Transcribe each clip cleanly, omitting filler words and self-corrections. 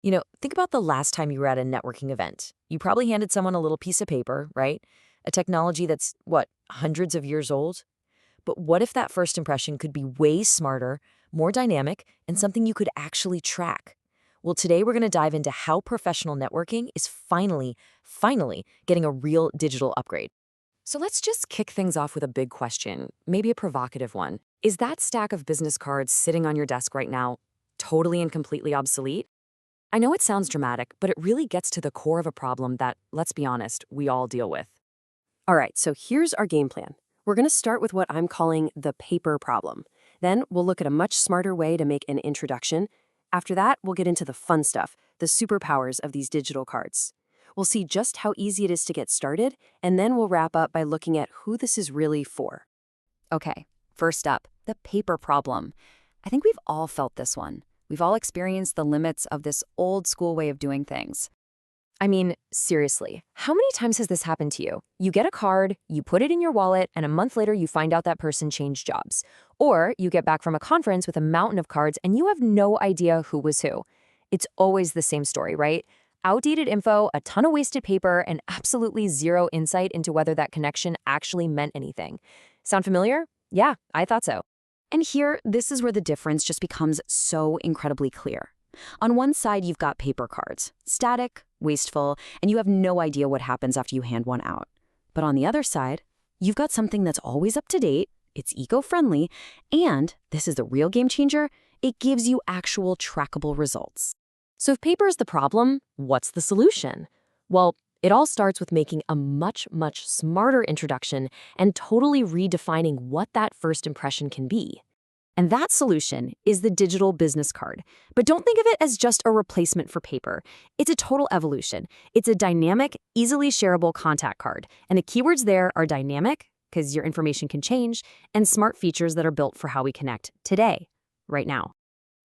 Think about the last time you were at a networking event. You probably handed someone a little piece of paper, right? A technology that's, what, hundreds of years old? But what if that first impression could be way smarter, more dynamic, and something you could actually track? Well, today we're going to dive into how professional networking is finally getting a real digital upgrade. So let's just kick things off with a big question, maybe a provocative one. Is that stack of business cards sitting on your desk right now totally and completely obsolete? I know it sounds dramatic, but it really gets to the core of a problem that, let's be honest, we all deal with. All right, so here's our game plan. We're going to start with what I'm calling the paper problem. Then we'll look at a much smarter way to make an introduction. After that, we'll get into the fun stuff, the superpowers of these digital cards. We'll see just how easy it is to get started, and then we'll wrap up by looking at who this is really for. Okay, first up, the paper problem. I think we've all felt this one. We've all experienced the limits of this old school way of doing things. I mean, seriously, how many times has this happened to you? You get a card, you put it in your wallet, and a month later you find out that person changed jobs. Or you get back from a conference with a mountain of cards and you have no idea who was who. It's always the same story, right? Outdated info, a ton of wasted paper, and absolutely zero insight into whether that connection actually meant anything. Sound familiar? Yeah, I thought so. And here, this is where the difference just becomes so incredibly clear. On one side, you've got paper cards, static, wasteful, and you have no idea what happens after you hand one out. But on the other side, you've got something that's always up to date, it's eco-friendly, and, this is the real game changer, it gives you actual trackable results. So if paper is the problem, what's the solution? Well, it all starts with making a much smarter introduction and totally redefining what that first impression can be. And that solution is the digital business card. But don't think of it as just a replacement for paper. It's a total evolution. It's a dynamic, easily shareable contact card. And the keywords there are dynamic, because your information can change, and smart features that are built for how we connect today, right now.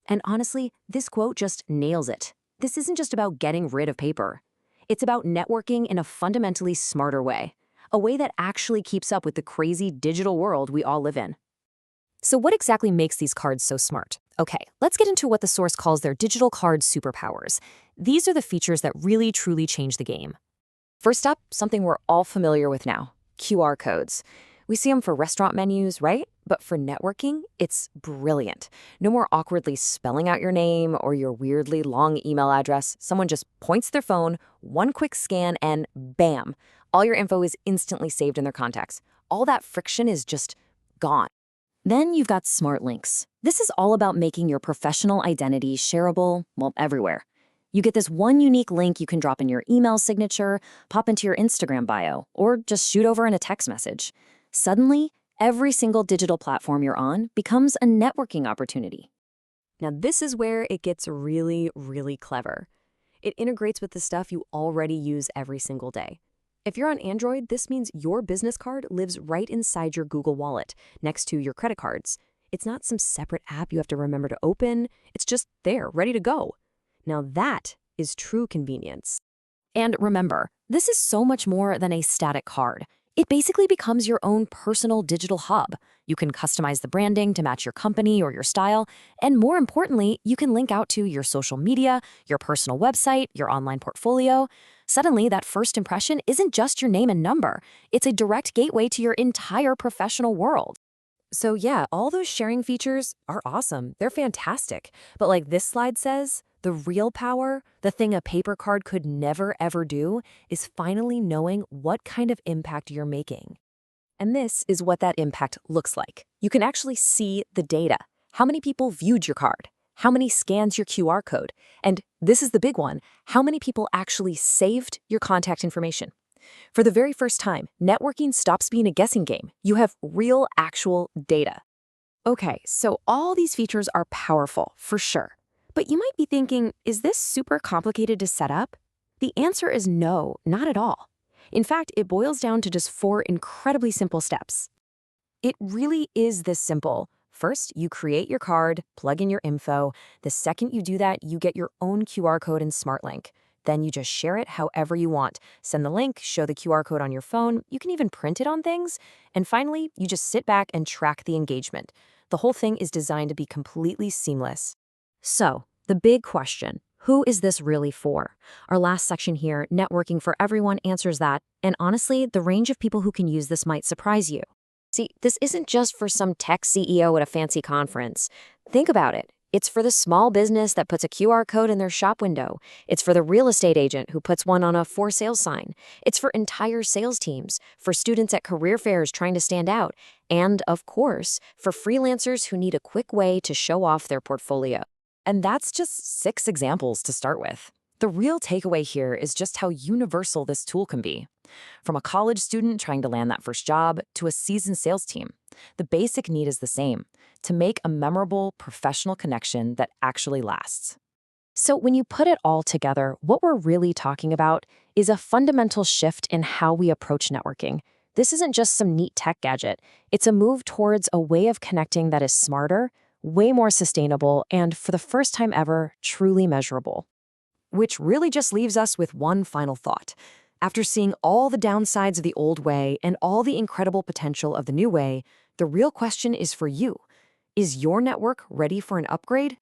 And honestly, this quote just nails it. This isn't just about getting rid of paper. It's about networking in a fundamentally smarter way, a way that actually keeps up with the crazy digital world we all live in. So what exactly makes these cards so smart? Okay, let's get into what the source calls their digital card superpowers. These are the features that really truly change the game. First up, something we're all familiar with now, QR codes. We see them for restaurant menus, right? But for networking, it's brilliant. No more awkwardly spelling out your name or your weirdly long email address. Someone just points their phone, one quick scan, and bam, all your info is instantly saved in their contacts. All that friction is just gone. Then you've got smart links. This is all about making your professional identity shareable, well, everywhere. You get this one unique link you can drop in your email signature, pop into your Instagram bio, or just shoot over in a text message. Suddenly, every single digital platform you're on becomes a networking opportunity. Now, this is where it gets really clever. It integrates with the stuff you already use every single day. If you're on Android, this means your business card lives right inside your Google Wallet, next to your credit cards. It's not some separate app you have to remember to open. It's just there, ready to go. Now that is true convenience. And remember, this is so much more than a static card. It basically becomes your own personal digital hub. You can customize the branding to match your company or your style, and more importantly, you can link out to your social media, your personal website, your online portfolio. Suddenly, that first impression isn't just your name and number. It's a direct gateway to your entire professional world. So yeah, all those sharing features are awesome. They're fantastic. But like this slide says, the real power, the thing a paper card could never ever do, is finally knowing what kind of impact you're making. And this is what that impact looks like. You can actually see the data. How many people viewed your card? How many scans your QR code? And this is the big one, how many people actually saved your contact information? For the very first time, networking stops being a guessing game. You have real, actual data. Okay, so all these features are powerful, for sure. But you might be thinking, is this super complicated to set up? The answer is no, not at all. In fact, it boils down to just 4 incredibly simple steps. It really is this simple. First, you create your card, plug in your info. The second you do that, you get your own QR code and Smart Link. Then you just share it however you want. Send the link, show the QR code on your phone. You can even print it on things. And finally, you just sit back and track the engagement. The whole thing is designed to be completely seamless. So, the big question, Who is this really for? Our last section here, networking for everyone, answers that, and honestly, the range of people who can use this might surprise you. See, this isn't just for some tech CEO at a fancy conference. Think about it. It's for the small business that puts a QR code in their shop window. It's for the real estate agent who puts one on a for sale sign. It's for entire sales teams, for students at career fairs trying to stand out, and, of course, for freelancers who need a quick way to show off their portfolio. And that's just 6 examples to start with. The real takeaway here is just how universal this tool can be. From a college student trying to land that first job to a seasoned sales team, the basic need is the same: to make a memorable, professional connection that actually lasts. So when you put it all together, what we're really talking about is a fundamental shift in how we approach networking. This isn't just some neat tech gadget. It's a move towards a way of connecting that is smarter, way more sustainable, and for the first time ever, truly measurable. Which really just leaves us with one final thought. After seeing all the downsides of the old way and all the incredible potential of the new way, the real question is for you. Is your network ready for an upgrade?